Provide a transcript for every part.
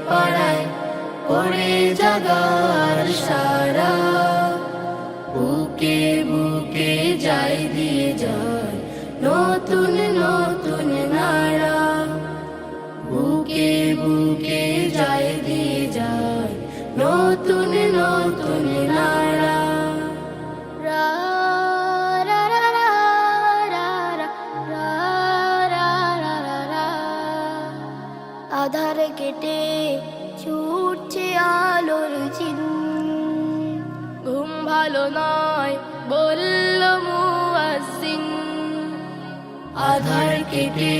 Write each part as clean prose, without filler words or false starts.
পাড়ায় পড়ে জাগার সারা, বুকে বুকে যায় দিয়ে যায় নতুন নতুন নাড়া, বুকে বুকে যায় দিয়ে যায় নতুন নতুন নাড়া। রা রা রা রা রা রা রা রা রা রা। আধার কেটে ছুটছে আলোর চিন, ঘুম ভালো নয় বলল মুয়াজ্জিন। আধার কেটে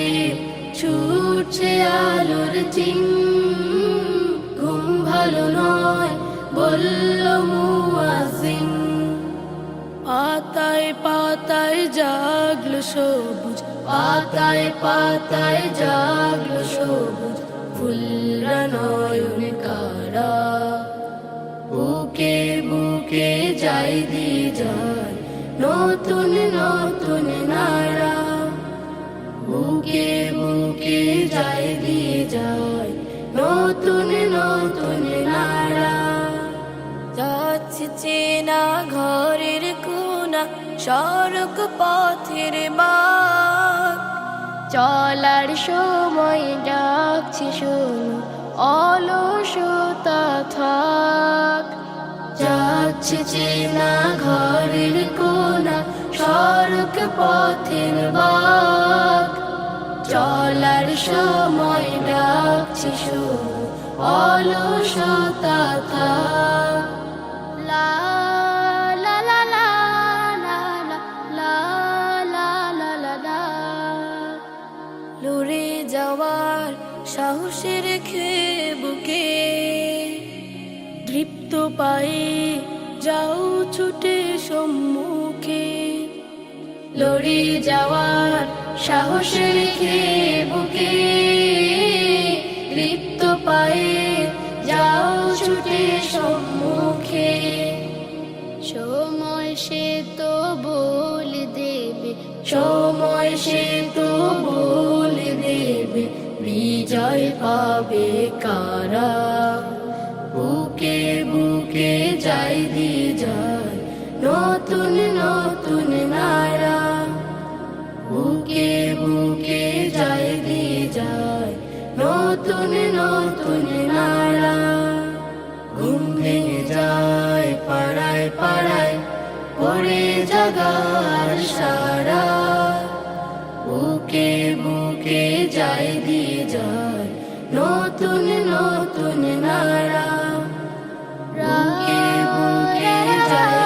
ছুটছে আলোর চিন, ঘুম ভালো নয় বলল মুয়াজ্জিন। পাতায় পাতায় জাগলো সবুজ, পাতায় পাতায় জাগলো সবুজ ফুলরা নয়ন কারা, বুকে বুকে যায় দিয়ে যায় নতুন নতুন নাড়া, বুকে বুকে যায় দিয়ে যায় নতুন নতুন নাড়া। যাচ্ছে চেনা ঘরের কোনা, সড়ক পথের বাঁক, চলার সময় ডাকছে শোনো অলসতা থাক। যাচ্ছে চেনা ঘরের কোনা, সড়ক পথের বাঁক, চলার সময় ডাকছে শোনো অলসতা থাক। লা লা লা লা লা লা লা লা লা লা। লড়ে যাওয়ার সাহসে রেখে বুকে, দৃপ্ত পায়ে যাও ছুটে সম্মুখে। লড়ে যাওয়ার সাহস রেখে বুকে, দৃপ্ত পায়ে যাও ছুটে সম্মুখে। সময় সে তো বলে দেবে, সময় সে তো বলে দেবে বিজয় পাবে কারা, বুকে বুকে যায় দিয়ে যায় নতুন নতুন নাড়া, বুকে বুকে যায় দিয়ে যায় নতুন নতুন নাড়া। ঘুম ভেঙে যায় পাড়ায় পাড়ায় পড়ে জাগার সারা, বুকে বুকে যায় দিয়ে যায় নতুন নতুন নাড়া, বুকে বুকে যায়